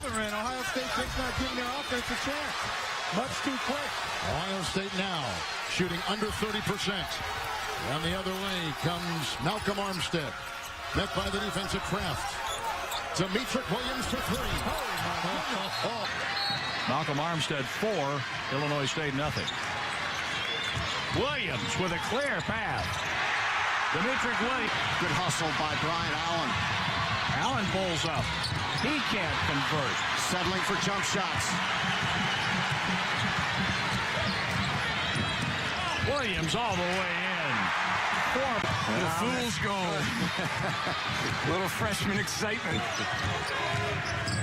And Ohio State just not giving their offense a chance. Much too quick. Ohio State now shooting under 30%. On the other way comes Malcolm Armstead. Met by the defensive Kraft. Demetric Williams for three. Oh. Malcolm Armstead 4, Illinois State nothing. Williams with a clear path. Demetric Williams. Good hustle by Brian Allen. Allen pulls up. He can't convert. Settling for jump shots. Williams all the way in. The fool's goal. Little freshman excitement.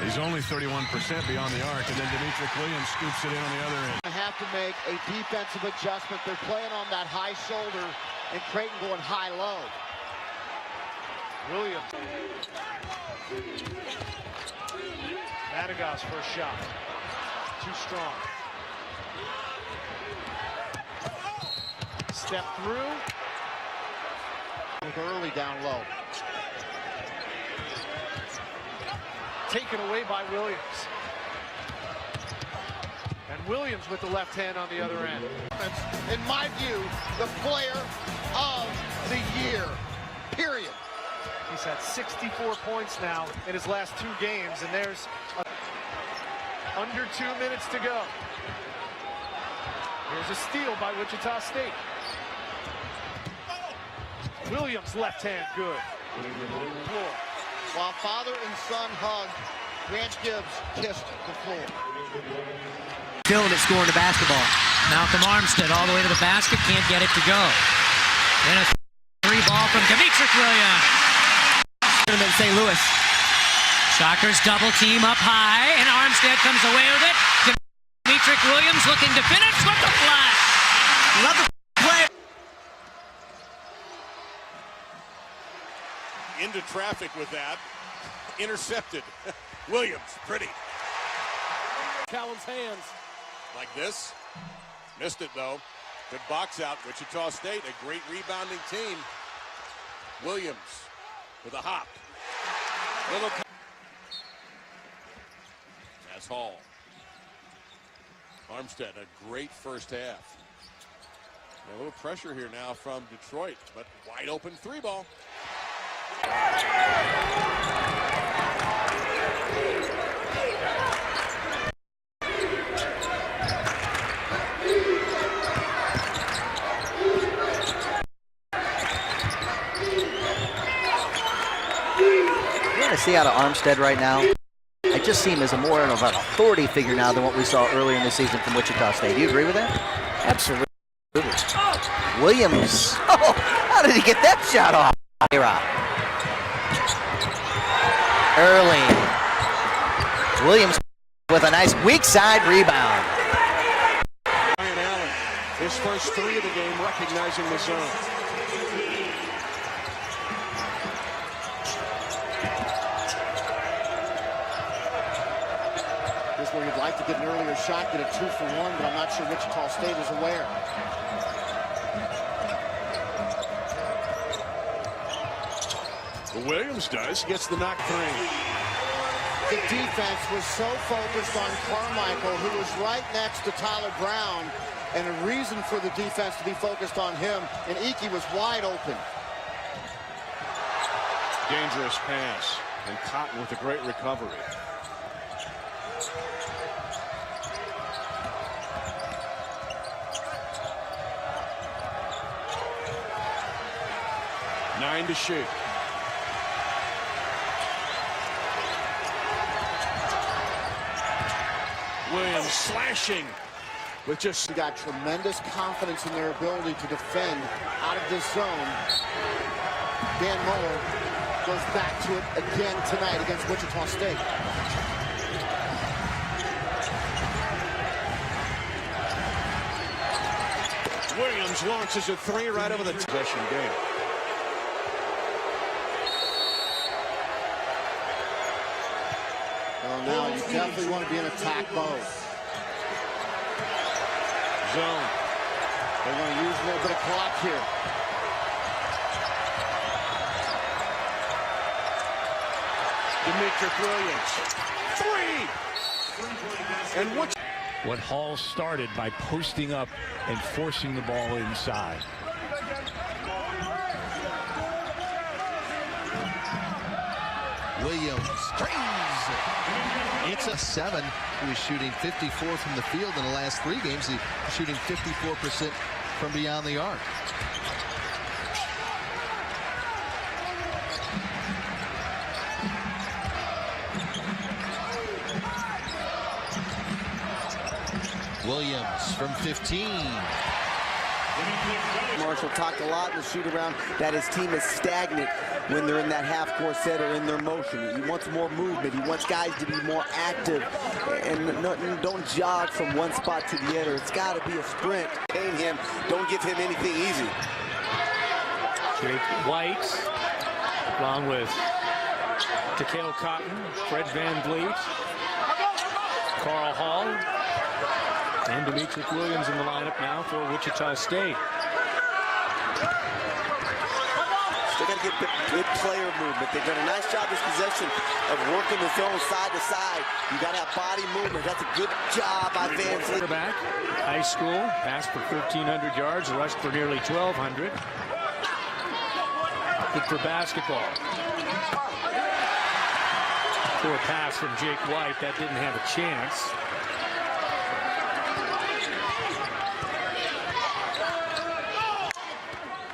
He's only 31% beyond the arc, and then Demetric Williams scoops it in on the other end. Have to make a defensive adjustment. They're playing on that high shoulder, and Creighton going high-low. Williams. Madagascar first shot. Too strong. Step through. Early down low. Taken away by Williams. And Williams with the left hand on the other end. In my view, the player of the year. Period. He's had 64 points now in his last 2 games, and there's under 2 minutes to go. Here's a steal by Wichita State. Williams left hand, good. While father and son hugged, Grant Gibbs kissed the floor. Killing it, scoring the basketball. Malcolm Armstead all the way to the basket, can't get it to go. And a 3 ball from Demetric Williams. In St. Louis. Shockers double team up high, and Armstead comes away with it. Demetric Williams looking to finish with the flash. Love the play. Into traffic with that. Intercepted. Williams, pretty. Callum's hands. Like this. Missed it, though. Good box out. Wichita State, a great rebounding team. Williams with a hop. Little. That's Hall. Armstead, a great first half. A little pressure here now from Detroit, but wide open 3 ball. I see out of Armstead right now. I just see him as a more of an authority figure now than what we saw earlier in the season from Wichita State. Do you agree with that? Absolutely. Williams. Oh, how did he get that shot off? Early. Williams with a nice weak side rebound. Brian Allen, his first 3 of the game, recognizing the zone. Where you'd like to get an earlier shot, get a 2 for 1, but I'm not sure Wichita State is aware. Williams does, gets the knock 3. The defense was so focused on Carmichael, who was right next to Tyler Brown, and a reason for the defense to be focused on him, and Iki was wide open. Dangerous pass, and Cotton with a great recovery. Nine to shoot. Williams slashing with just got tremendous confidence in their ability to defend out of this zone. Dan Muller goes back to it again tonight against Wichita State. Williams launches a 3 right over the possession game. Well, now you definitely want to be in attack mode. Zone. They want to use a little bit of clock here. Demetric Williams. 3! And What Hall started by posting up and forcing the ball inside. Williams drains it. It's a 7. He was shooting 54 from the field in the last 3 games. He's shooting 54% from beyond the arc. Williams from 15. Marshall talked a lot in the shoot-around that his team is stagnant when they're in that half-court set or in their motion. He wants more movement. He wants guys to be more active and don't jog from one spot to the other. It's got to be a sprint. Paying him, don't give him anything easy. Jake White, along with Takeo Cotton, Fred Van Vliet, Carl Hall, and Demetric Williams in the lineup now for Wichita State. Still got to get good player movement. They've done a nice job this possession of working the zone side to side. You got to have body movement. That's a good job by Van Vliet. Quarterback, high school, passed for 1,300 yards, rushed for nearly 1,200. Good for basketball. Poor pass from Jake White. That didn't have a chance.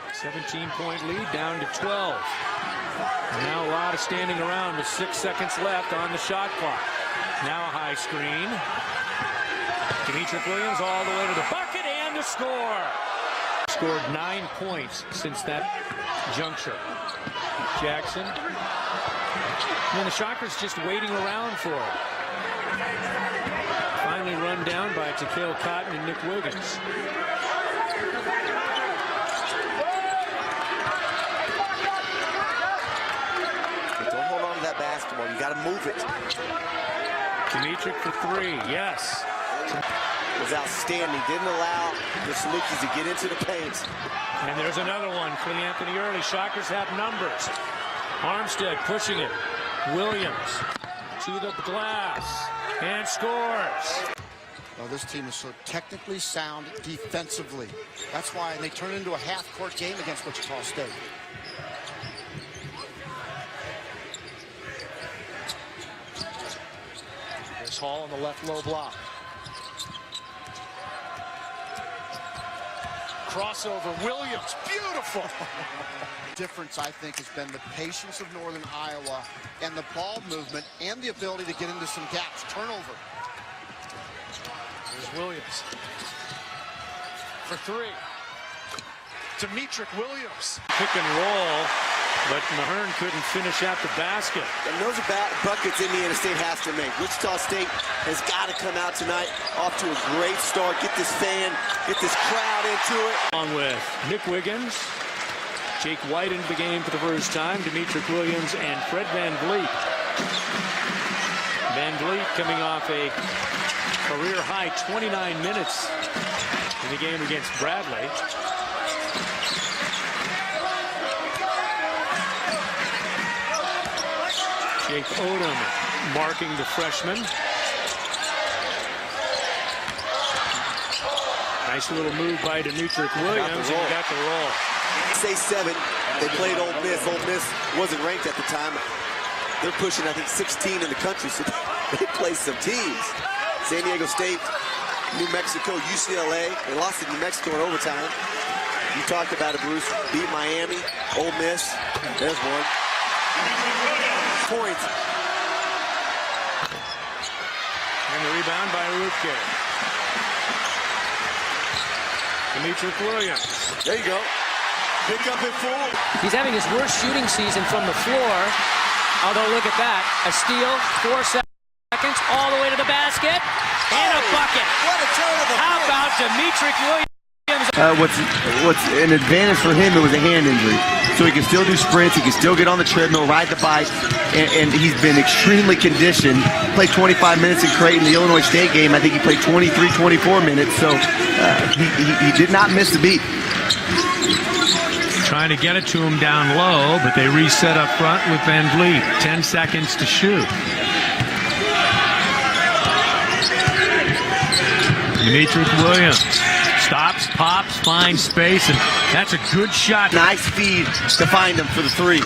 A 17-point lead down to 12. And now a lot of standing around with 6 seconds left on the shot clock. Now a high screen. Demetric Williams all the way to the bucket and the score. Scored 9 points since that juncture. Jackson. And the Shockers just waiting around for it. Finally run down by Takeo Cotton and Nick Wiggins. Don't hold on to that basketball. You got to move it. Demetric for 3. Yes. Was outstanding. Didn't allow the Salukis to get into the paint. And there's another one for the Anthony Early. Shockers have numbers. Armstead pushing it. Williams to the glass and scores. Well, this team is so technically sound defensively. That's why they turn into a half-court game against Wichita State. There's Hall on the left low block. Crossover, Williams, beautiful. Difference, I think, has been the patience of Northern Iowa and the ball movement and the ability to get into some gaps. Turnover. There's Williams for 3. Demetric Williams. Pick and roll, but Mahern couldn't finish at the basket. And those are buckets Indiana State has to make. Wichita State has got to come out tonight off to a great start. Get this crowd into it. Along with Nick Wiggins, Jake White into the game for the first time, Demetric Williams, and Fred Van Vliet. Van Vliet coming off a career-high 29 minutes in the game against Bradley. Jake Odom marking the freshman. Nice little move by Demetric Williams, and he got the roll. Say 7. They played Ole Miss. Ole Miss wasn't ranked at the time. They're pushing, I think, 16 in the country, so they play some teams. San Diego State, New Mexico, UCLA. They lost to New Mexico in overtime. You talked about it, Bruce. Beat Miami, Ole Miss. There's one. Points. And the rebound by Rutger. Demetric Williams. There you go. Pick up and full. He's having his worst shooting season from the floor. Although, look at that. A steal, 4 seconds, all the way to the basket, and a bucket. What a turn of the How about Demetric Williams? What's an advantage for him, it was a hand injury. So he can still do sprints, he can still get on the treadmill, ride the bike, and he's been extremely conditioned. Played 25 minutes in Creighton, the Illinois State game. I think he played 23, 24 minutes, so he did not miss a beat. Trying to get it to him down low, but they reset up front with Van Vliet. 10 seconds to shoot. Demetric Williams stops, pops, finds space, and that's a good shot. Nice feed to find him for the three.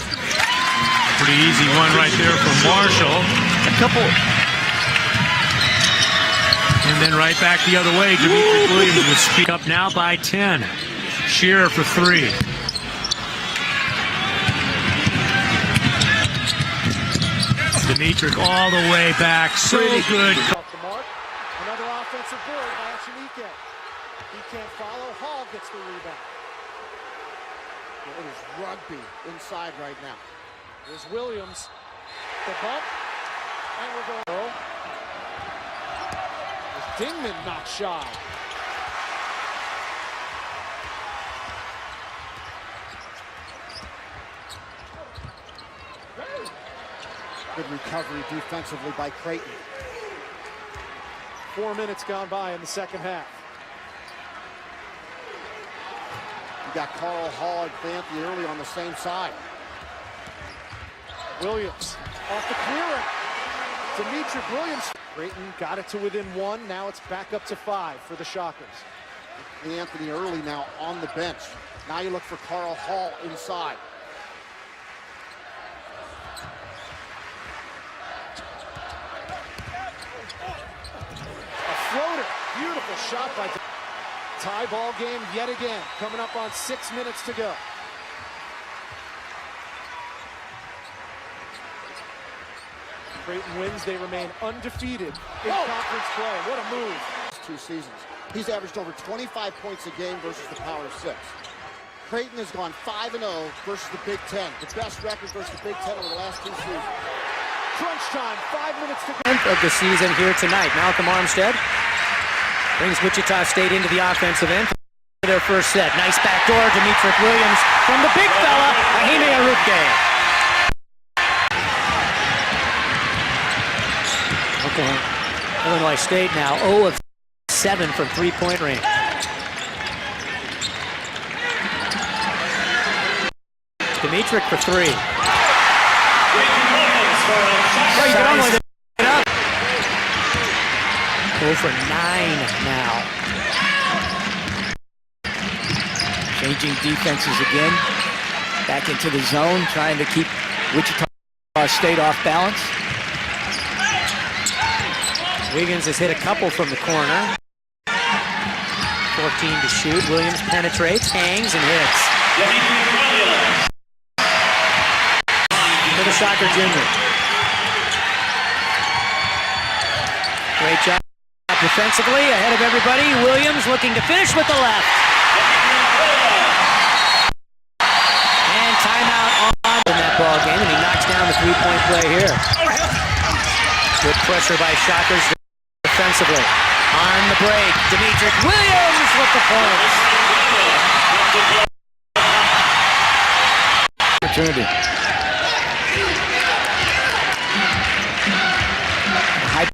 Pretty easy one right there from Marshall. A couple. And then right back the other way, Demetric Williams would speak up now by 10. Shearer for three. Demetric all the way back, so good. Another offensive board by Echenique. He can't follow. Hall gets the rebound. It is rugby inside right now. Here's Williams. The bump. And we're going. Dingman not shy. Good recovery defensively by Creighton. 4 minutes gone by in the second half. You got Carl Hall and Clancy early on the same side. Williams off the clearing. Demetric Williams. Creighton got it to within one. Now it's back up to 5 for the Shockers. Anthony early now on the bench. Now you look for Carl Hall inside. A floater. Beautiful shot by tie ball game yet again. Coming up on 6 minutes to go. Creighton wins. They remain undefeated in conference play. What a move. 2 seasons. He's averaged over 25 points a game versus the Power 6. Creighton has gone 5-0 versus the Big Ten. The best record versus the Big Ten over the last 2 seasons. Crunch time, 5 minutes to go. Of the season here tonight. Malcolm Armstead brings Wichita State into the offensive end for their first set. Nice backdoor, Demetric Williams from the big fella, Ahime Aruke. Illinois State now 0 of 7 from three-point range. Demetric for 3. Nice. 0 for 9 now. Changing defenses again. Back into the zone, trying to keep Wichita State off balance. Wiggins has hit a couple from the corner. 14 to shoot. Williams penetrates, hangs, and hits. For the Shocker Junior. Great job defensively, ahead of everybody. Williams looking to finish with the left. And timeout on in that ball game, and he knocks down the three-point play here. Good pressure by Shockers defensively. On the break, Demetric Williams with the points. Opportunity. The high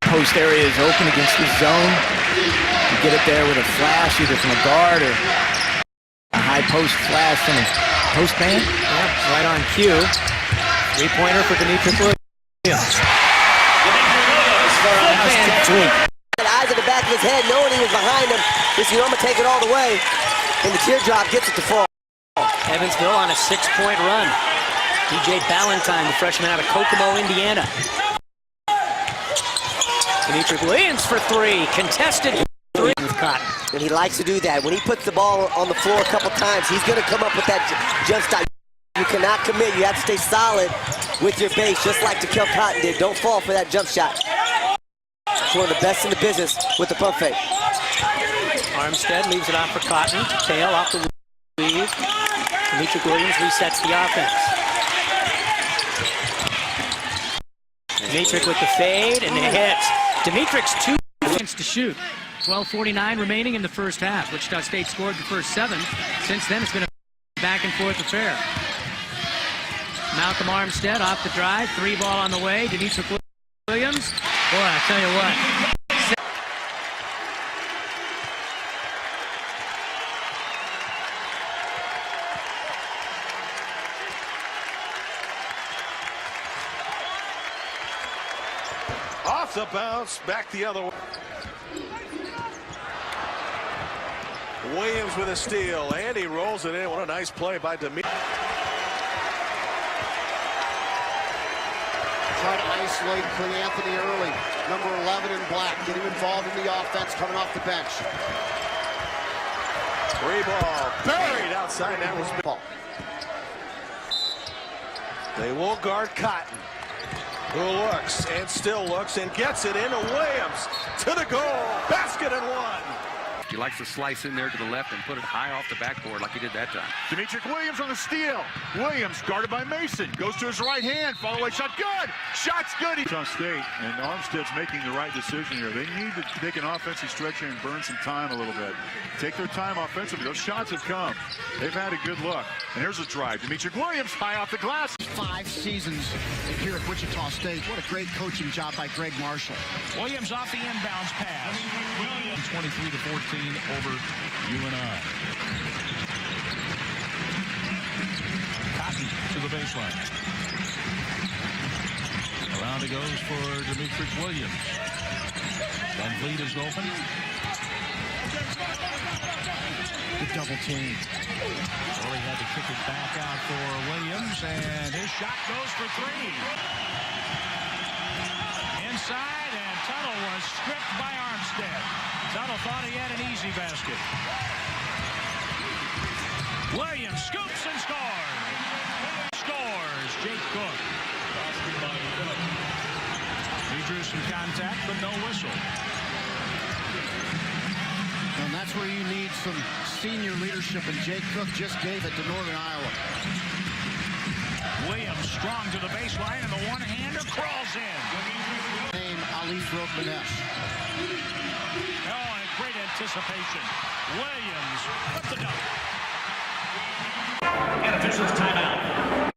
post area is open against the zone. You get it there with a flash, either from a guard or a high post flash from a post man. Yeah, right on cue. Three-pointer for Demetric Williams. Eyes at the back of his head, knowing he was behind him. Just, I'm going to take it all the way. And the teardrop gets it to fall. Evansville on a 6-point run. DJ Ballantyne, the freshman out of Kokomo, Indiana. Demetric Williams for 3. Contested 3 with Cotton. And he likes to do that. When he puts the ball on the floor a couple times, he's going to come up with that jump shot. You cannot commit. You have to stay solid with your base, just like Kel Cotton did. Don't fall for that jump shot. He's one of the best in the business with the pump fake. Armstead leaves it off for Cotton. Tail off the weave. Demetric Williams resets the offense. Demetric with the fade and the hit. Demetric's 2 points to shoot. 12:49 remaining in the first half. Wichita State scored the first 7. Since then, it's been a back-and-forth affair. Malcolm Armstead off the drive. 3 ball on the way. Demetric Williams. Boy, I tell you what. Off the bounce, back the other way. Williams with a steal, and he rolls it in. What a nice play by Demetric. Try to isolate Anthony early. Number 11 in black. Get him involved in the offense coming off the bench. Free ball buried outside. That was ball. They will guard Cotton, who looks and still looks and gets it into Williams to the goal. Basket and one. He likes to slice in there to the left and put it high off the backboard like he did that time. Demetric Williams on the steal. Williams guarded by Mason. Goes to his right hand. Follow away shot. Good. Shot's good. Wichita State, and Armstead's making the right decision here. They need to take an offensive stretch here and burn some time a little bit. Take their time offensively. Those shots have come. They've had a good look. And here's a drive. Demetric Williams high off the glass. 5 seasons here at Wichita State. What a great coaching job by Greg Marshall. Williams off the inbounds pass. 23-14 over UNI. Cotton to the baseline. Around it goes for Demetric Williams. Van Vliet is open. Good double team. Well, he had to kick it back out for Williams, and his shot goes for 3. Inside, and Tuttle was stripped by Armstead. Tuttle thought he had an easy basket. Williams scoops and scores. Scores, Jake Cook. He drew some contact, but no whistle. And that's where you need some senior leadership, and Jake Cook just gave it to Northern Iowa. Williams strong to the baseline, and the one-hander crawls in. Name Ali Rokemaness. Oh, and great anticipation. Williams with the dunk. And officials timeout.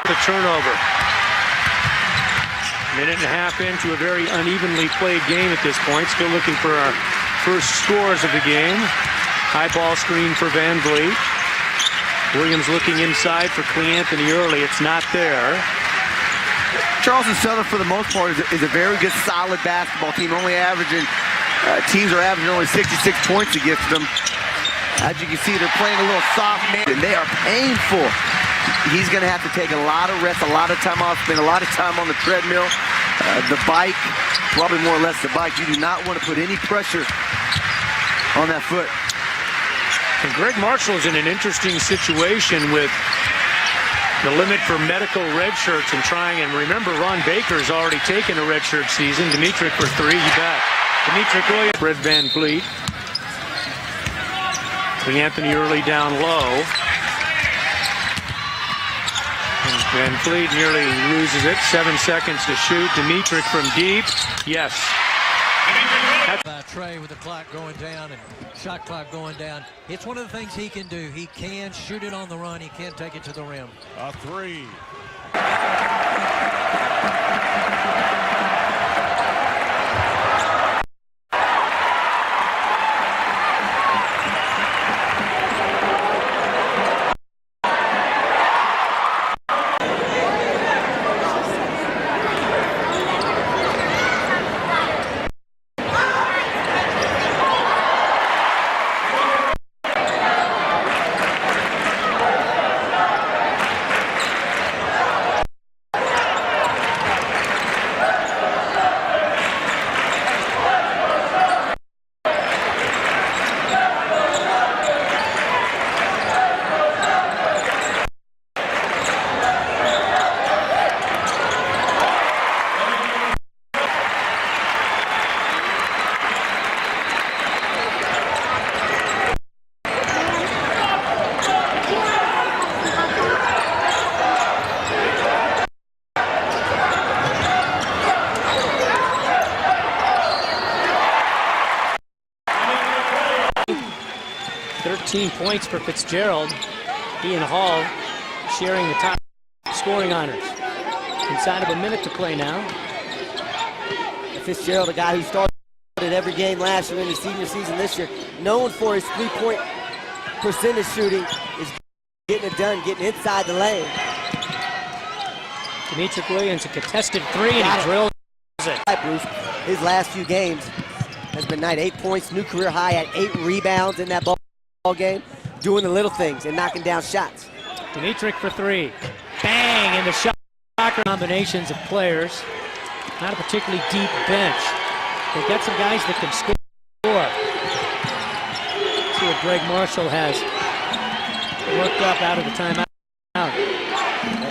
The turnover. Minute and a half into a very unevenly played game at this point. Still looking for our first scores of the game. High ball screen for Van Vliet. Williams looking inside for Anthony early. It's not there. Charleston Southern, for the most part, is a very good, solid basketball team. Teams are averaging only 66 points against them. As you can see, they're playing a little soft man, and they are painful. He's going to have to take a lot of rest, a lot of time off, spend a lot of time on the treadmill, the bike, probably more or less the bike. You do not want to put any pressure on that foot. And Greg Marshall's in an interesting situation with the limit for medical red shirts and trying, and remember, Ron Baker's already taken a red shirt season. Demetric for 3, you bet. Demetric Williams, Fred Van Vliet. Anthony early down low. And Van Fleet nearly loses it. 7 seconds to shoot. Demetric from deep. Yes. Trey with the clock going down and shot clock going down. It's one of the things he can do. He can shoot it on the run. He can take it to the rim. A three. Points for Fitzgerald. He and Hall sharing the top scoring honors. Inside of a minute to play now. Fitzgerald, a guy who started every game last year in his senior season this year, known for his three-point percentage shooting, is getting it done, getting inside the lane. Demetric Williams, a contested three, and he drills it. Bruce, his last few games has been nice. 8 points, new career high at 8 rebounds in that ball game, doing the little things and knocking down shots. Demetric for three. Bang! And the shot combinations of players. Not a particularly deep bench. They've got some guys that can score. See what Greg Marshall has worked up out of the timeout.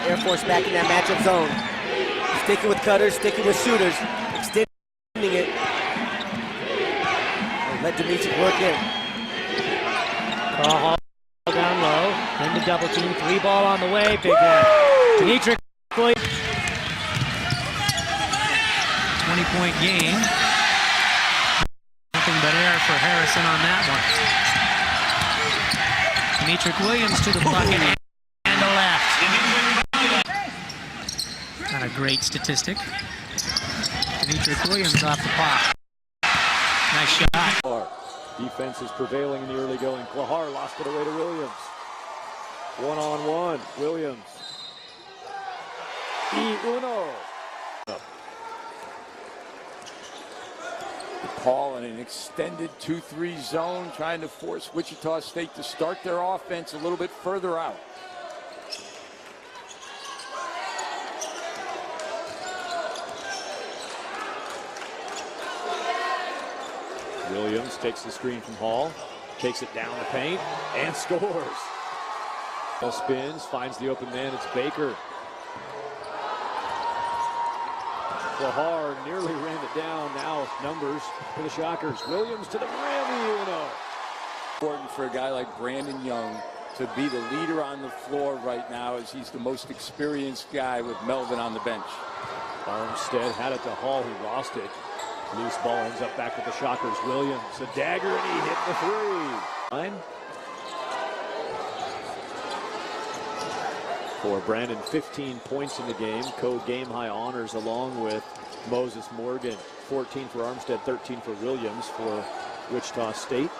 Air Force back in that matchup zone. Sticking with cutters, sticking with shooters, extending it. And let Demetric work in. Hall down low, then the double team, 3 ball on the way, big one. Demetric, 20-point game. Nothing but air for Harrison on that one. Demetric Williams to the bucket and the left. Not a great statistic. Demetric Williams off the pop. Nice shot. Defense is prevailing in the early going. Klahar lost it away to Williams. One-on-one. Williams. Uno. Paul in an extended 2-3 zone, trying to force Wichita State to start their offense a little bit further out. Williams takes the screen from Hall, takes it down the paint, and scores. Ball spins, finds the open man, it's Baker. Klahar nearly ran it down, now numbers for the Shockers. Williams to the rim, Important for a guy like Brandon Young to be the leader on the floor right now, as he's the most experienced guy with Melvin on the bench. Armstead had it to Hall, he lost it. Loose ball ends up back with the Shockers. Williams, a dagger, and he hit the three. For Brandon, 15 points in the game, co-game high honors along with Moses Morgan. 14 for Armstead, 13 for Williams for Wichita State.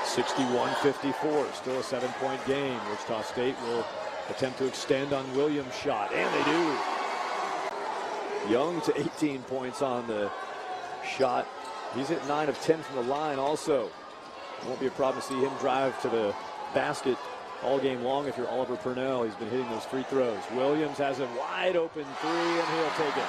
(61-54), still a 7-point game. Wichita State will attempt to extend on Williams' shot, and they do. Young to 18 points on the shot. He's hit 9 of 10 from the line also. It won't be a problem to see him drive to the basket all game long if you're Oliver Purnell. He's been hitting those free throws. Williams has a wide open three, and he'll take it.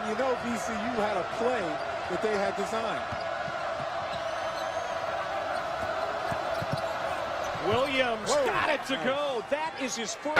then you know VCU had a play that they had designed. Williams got it to go. That is his first.